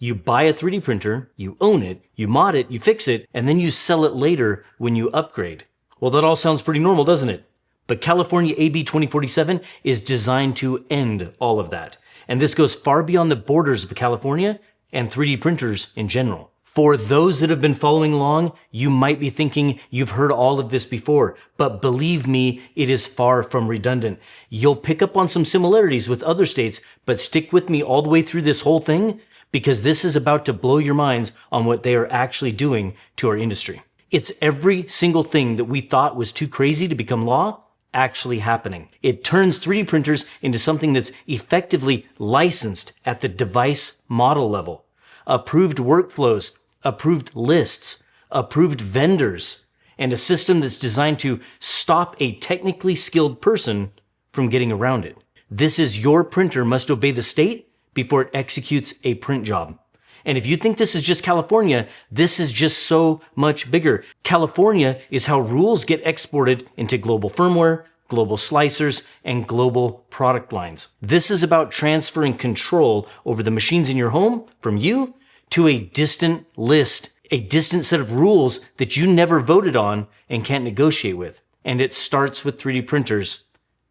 You buy a 3D printer, you own it, you mod it, you fix it, and then you sell it later when you upgrade. Well, that all sounds pretty normal, doesn't it? But California AB 2047 is designed to end all of that. And this goes far beyond the borders of California and 3D printers in general. For those that have been following along, you might be thinking you've heard all of this before, but believe me, it is far from redundant. You'll pick up on some similarities with other states, but stick with me all the way through this whole thing, because this is about to blow your minds on what they are actually doing to our industry. It's every single thing that we thought was too crazy to become law actually happening. It turns 3D printers into something that's effectively licensed at the device model level. Approved workflows, approved lists, approved vendors, and a system that's designed to stop a technically skilled person from getting around it. This is your printer must obey the state before it executes a print job. And if you think this is just California, this is just so much bigger. California is how rules get exported into global firmware, global slicers, and global product lines. This is about transferring control over the machines in your home from you to a distant list, a distant set of rules that you never voted on and can't negotiate with. And it starts with 3D printers,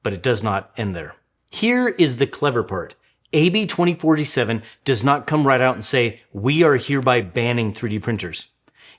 but it does not end there. Here is the clever part. AB 2047 does not come right out and say, we are hereby banning 3D printers.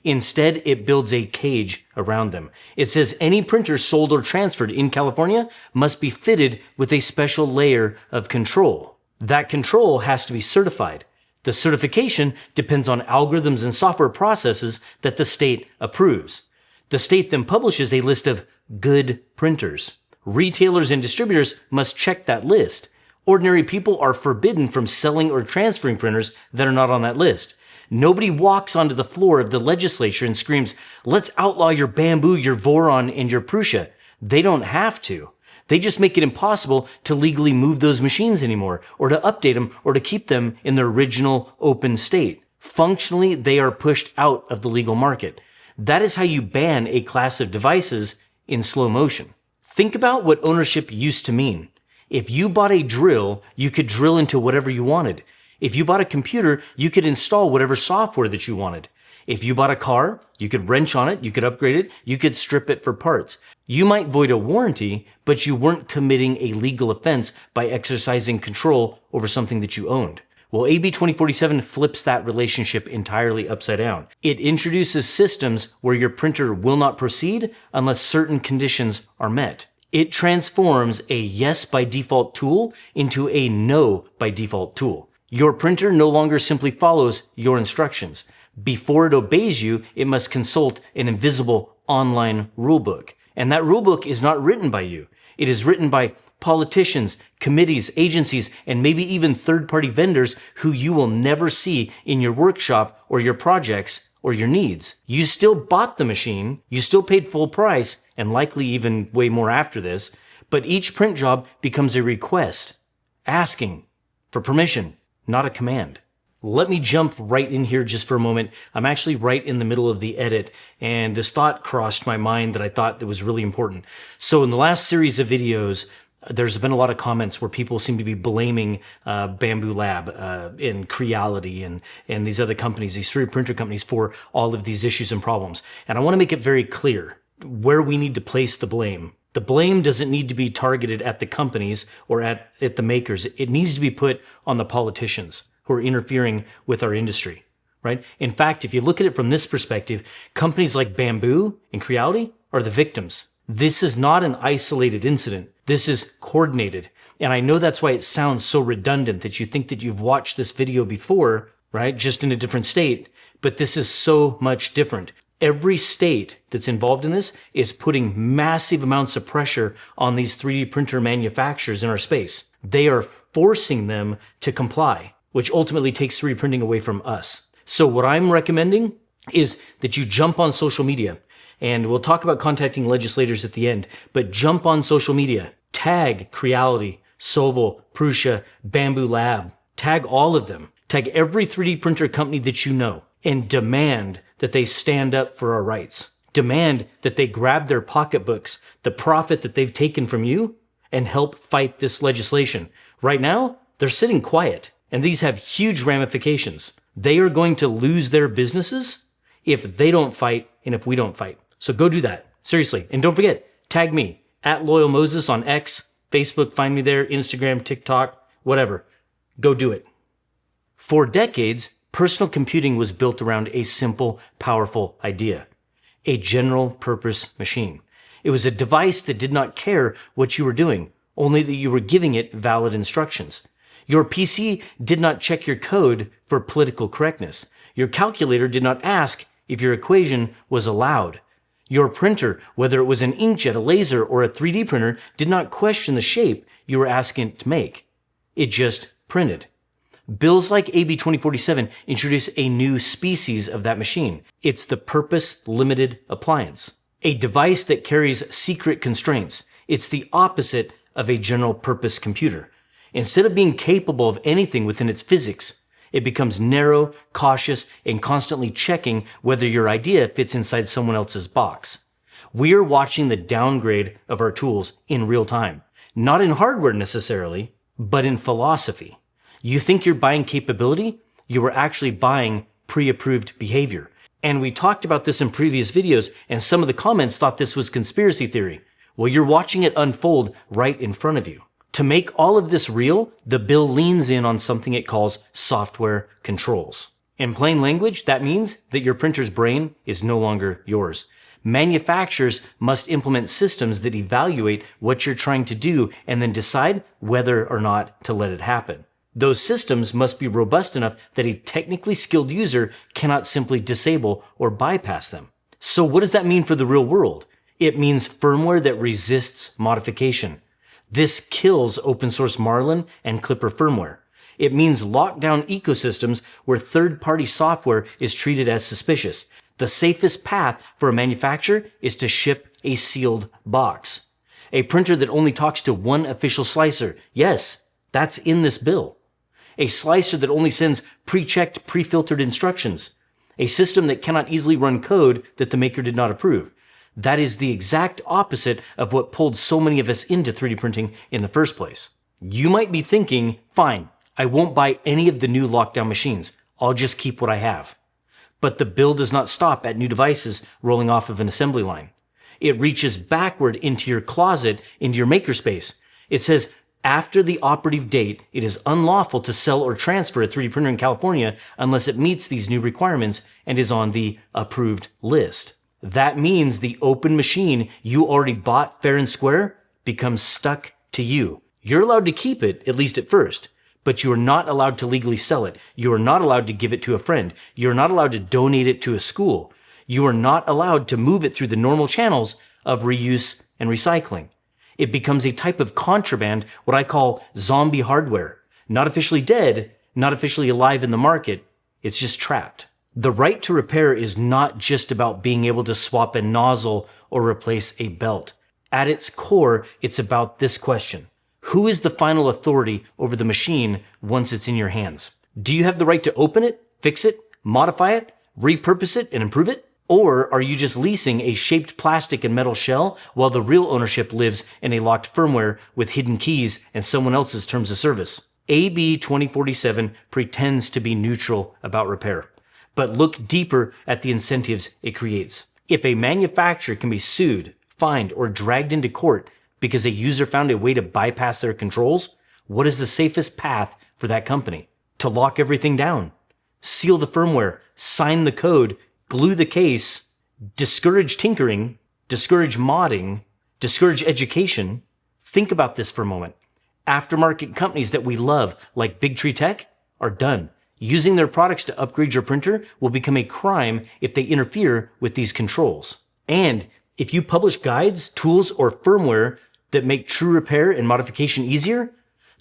Instead, it builds a cage around them. It says any printer sold or transferred in California must be fitted with a special layer of control. That control has to be certified. The certification depends on algorithms and software processes that the state approves. The state then publishes a list of good printers. Retailers and distributors must check that list. Ordinary people are forbidden from selling or transferring printers that are not on that list. Nobody walks onto the floor of the legislature and screams, let's outlaw your Bambu, your Voron, and your Prusa. They don't have to. They just make it impossible to legally move those machines anymore, or to update them, or to keep them in their original open state. Functionally, they are pushed out of the legal market. That is how you ban a class of devices in slow motion. Think about what ownership used to mean. If you bought a drill, you could drill into whatever you wanted. If you bought a computer, you could install whatever software that you wanted. If you bought a car, you could wrench on it, you could upgrade it, you could strip it for parts. You might void a warranty, but you weren't committing a legal offense by exercising control over something that you owned. Well, AB 2047 flips that relationship entirely upside down. It introduces systems where your printer will not proceed unless certain conditions are met. It transforms a yes by default tool into a no by default tool. Your printer no longer simply follows your instructions. Before it obeys you, it must consult an invisible online rulebook. And that rulebook is not written by you. It is written by politicians, committees, agencies, and maybe even third-party vendors who you will never see in your workshop or your projects or your needs. You still bought the machine, you still paid full price, and likely even way more after this, but each print job becomes a request, asking for permission, not a command. Let me jump right in here just for a moment. I'm actually right in the middle of the edit, and this thought crossed my mind that I thought that was really important. So in the last series of videos, there's been a lot of comments where people seem to be blaming Bambu Lab and Creality and these other companies, these 3D printer companies, for all of these issues and problems. And I want to make it very clear where we need to place the blame. The blame doesn't need to be targeted at the companies or at the makers. It needs to be put on the politicians who are interfering with our industry, right? In fact, if you look at it from this perspective, companies like Bambu and Creality are the victims. This is not an isolated incident. This is coordinated. And I know that's why it sounds so redundant that you think that you've watched this video before, right? Just in a different state. But this is so much different. Every state that's involved in this is putting massive amounts of pressure on these 3D printer manufacturers in our space. They are forcing them to comply, which ultimately takes 3D printing away from us. So what I'm recommending is that you jump on social media. And we'll talk about contacting legislators at the end, but jump on social media. Tag Creality, Soval, Prusa, Bambu Lab. Tag all of them. Tag every 3D printer company that you know and demand that they stand up for our rights. Demand that they grab their pocketbooks, the profit that they've taken from you, and help fight this legislation. Right now, they're sitting quiet, and these have huge ramifications. They are going to lose their businesses if they don't fight and if we don't fight. So go do that. Seriously. And don't forget, tag me at LoyalMoses on X, Facebook, find me there, Instagram, TikTok, whatever. Go do it. For decades, personal computing was built around a simple, powerful idea. A general purpose machine. It was a device that did not care what you were doing, only that you were giving it valid instructions. Your PC did not check your code for political correctness. Your calculator did not ask if your equation was allowed. Your printer, whether it was an inkjet, a laser, or a 3D printer, did not question the shape you were asking it to make. It just printed. Bills like AB-2047 introduce a new species of that machine. It's the purpose-limited appliance, a device that carries secret constraints. It's the opposite of a general-purpose computer. Instead of being capable of anything within its physics, it becomes narrow, cautious, and constantly checking whether your idea fits inside someone else's box. We are watching the downgrade of our tools in real time, not in hardware necessarily, but in philosophy. You think you're buying capability? You are actually buying pre-approved behavior. And we talked about this in previous videos, and some of the comments thought this was conspiracy theory. Well, you're watching it unfold right in front of you. To make all of this real, the bill leans in on something it calls software controls. In plain language, that means that your printer's brain is no longer yours. Manufacturers must implement systems that evaluate what you're trying to do and then decide whether or not to let it happen. Those systems must be robust enough that a technically skilled user cannot simply disable or bypass them. So what does that mean for the real world? It means firmware that resists modification. This kills open source Marlin and Klipper firmware. It means lockdown ecosystems where third-party software is treated as suspicious. The safest path for a manufacturer is to ship a sealed box. A printer that only talks to one official slicer. Yes, that's in this bill. A slicer that only sends pre-checked, pre-filtered instructions. A system that cannot easily run code that the maker did not approve. That is the exact opposite of what pulled so many of us into 3D printing in the first place. You might be thinking, fine, I won't buy any of the new lockdown machines. I'll just keep what I have. But the bill does not stop at new devices rolling off of an assembly line. It reaches backward into your closet, into your makerspace. It says, after the operative date, it is unlawful to sell or transfer a 3D printer in California unless it meets these new requirements and is on the approved list. That means the open machine you already bought fair and square becomes stuck to you. You're allowed to keep it, at least at first, but you are not allowed to legally sell it. You are not allowed to give it to a friend. You are not allowed to donate it to a school. You are not allowed to move it through the normal channels of reuse and recycling. It becomes a type of contraband, what I call zombie hardware. Not officially dead, not officially alive in the market. It's just trapped. The right to repair is not just about being able to swap a nozzle or replace a belt. At its core, it's about this question. Who is the final authority over the machine once it's in your hands? Do you have the right to open it, fix it, modify it, repurpose it, and improve it? Or are you just leasing a shaped plastic and metal shell while the real ownership lives in a locked firmware with hidden keys and someone else's terms of service? AB-2047 pretends to be neutral about repair, but look deeper at the incentives it creates. If a manufacturer can be sued, fined, or dragged into court because a user found a way to bypass their controls, what is the safest path for that company? To lock everything down, seal the firmware, sign the code, glue the case, discourage tinkering, discourage modding, discourage education. Think about this for a moment. Aftermarket companies that we love, like Big Tree Tech, are done. Using their products to upgrade your printer will become a crime if they interfere with these controls. And if you publish guides, tools, or firmware that make true repair and modification easier,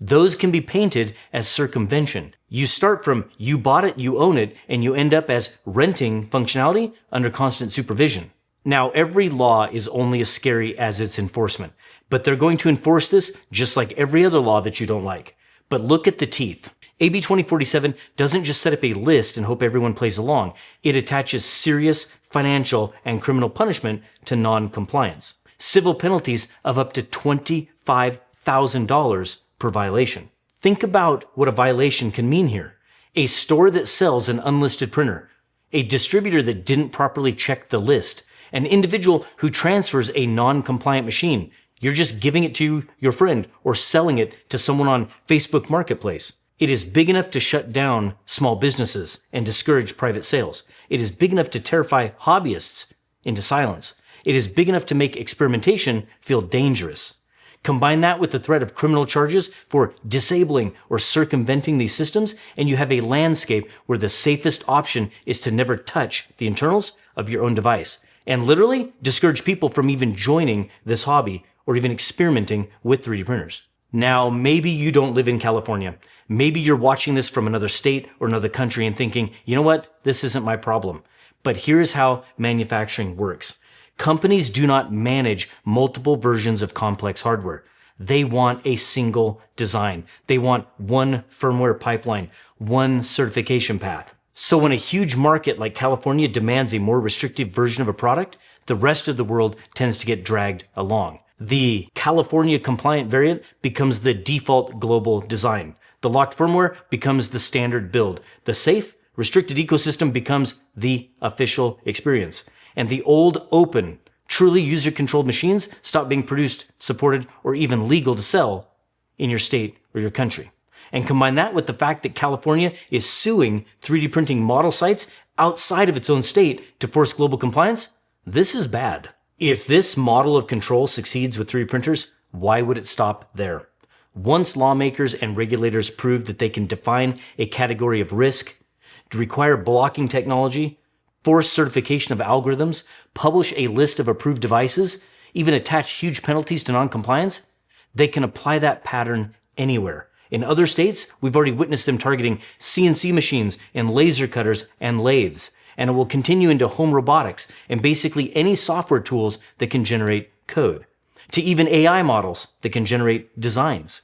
those can be painted as circumvention. You start from you bought it, you own it, and you end up as renting functionality under constant supervision. Now, every law is only as scary as its enforcement, but they're going to enforce this just like every other law that you don't like. But look at the teeth. AB-2047 doesn't just set up a list and hope everyone plays along. It attaches serious financial and criminal punishment to non-compliance. Civil penalties of up to $25,000 per violation. Think about what a violation can mean here. a store that sells an unlisted printer, a distributor that didn't properly check the list, an individual who transfers a non-compliant machine. You're just giving it to your friend or selling it to someone on Facebook Marketplace. It is big enough to shut down small businesses and discourage private sales. It is big enough to terrify hobbyists into silence. It is big enough to make experimentation feel dangerous. Combine that with the threat of criminal charges for disabling or circumventing these systems, and you have a landscape where the safest option is to never touch the internals of your own device, and literally discourage people from even joining this hobby or even experimenting with 3D printers. Now, maybe you don't live in California. Maybe you're watching this from another state or another country and thinking, you know what, this isn't my problem. But here's how manufacturing works. Companies do not manage multiple versions of complex hardware. They want a single design. They want one firmware pipeline, one certification path. So when a huge market like California demands a more restrictive version of a product, the rest of the world tends to get dragged along. The California compliant variant becomes the default global design. The locked firmware becomes the standard build. The safe, restricted ecosystem becomes the official experience. And the old, open, truly user-controlled machines stop being produced, supported, or even legal to sell in your state or your country. And combine that with the fact that California is suing 3D printing model sites outside of its own state to force global compliance, this is bad. If this model of control succeeds with 3D printers, why would it stop there? Once lawmakers and regulators prove that they can define a category of risk, require blocking technology, force certification of algorithms, publish a list of approved devices, even attach huge penalties to non-compliance, they can apply that pattern anywhere. In other states, we've already witnessed them targeting CNC machines and laser cutters and lathes, and it will continue into home robotics and basically any software tools that can generate code, to even AI models that can generate designs.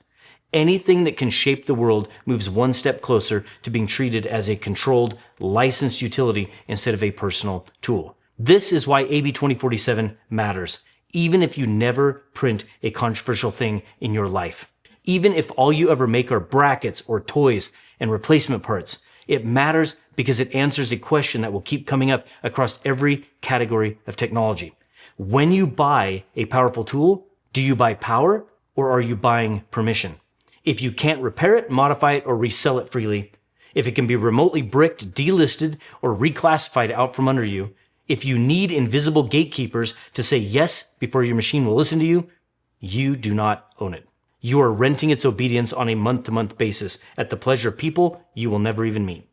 Anything that can shape the world moves one step closer to being treated as a controlled, licensed utility instead of a personal tool. This is why AB 2047 matters, even if you never print a controversial thing in your life. Even if all you ever make are brackets or toys and replacement parts, it matters because it answers a question that will keep coming up across every category of technology. When you buy a powerful tool, do you buy power or are you buying permission? If you can't repair it, modify it, or resell it freely, if it can be remotely bricked, delisted, or reclassified out from under you, if you need invisible gatekeepers to say yes before your machine will listen to you, you do not own it. You are renting its obedience on a month-to-month basis at the pleasure of people you will never even meet.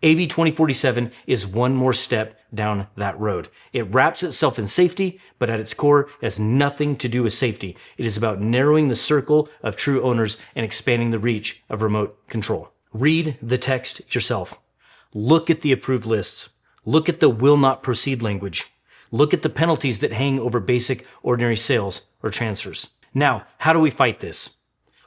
AB 2047 is one more step down that road. It wraps itself in safety, but at its core it has nothing to do with safety. It is about narrowing the circle of true owners and expanding the reach of remote control. Read the text yourself. Look at the approved lists. Look at the will not proceed language. Look at the penalties that hang over basic ordinary sales or transfers. Now, how do we fight this?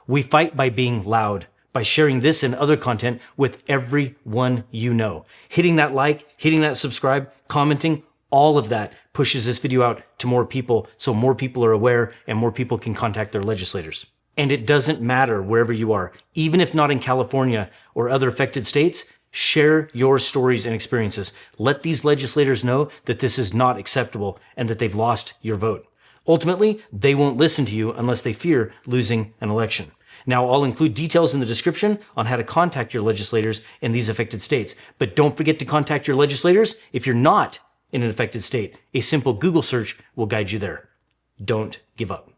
We fight by being loud, by sharing this and other content with everyone you know. Hitting that like, hitting that subscribe, commenting, all of that pushes this video out to more people so more people are aware and more people can contact their legislators. And it doesn't matter wherever you are, even if not in California or other affected states, share your stories and experiences. Let these legislators know that this is not acceptable and that they've lost your vote. Ultimately, they won't listen to you unless they fear losing an election. Now, I'll include details in the description on how to contact your legislators in these affected states. But don't forget to contact your legislators if you're not in an affected state. A simple Google search will guide you there. Don't give up.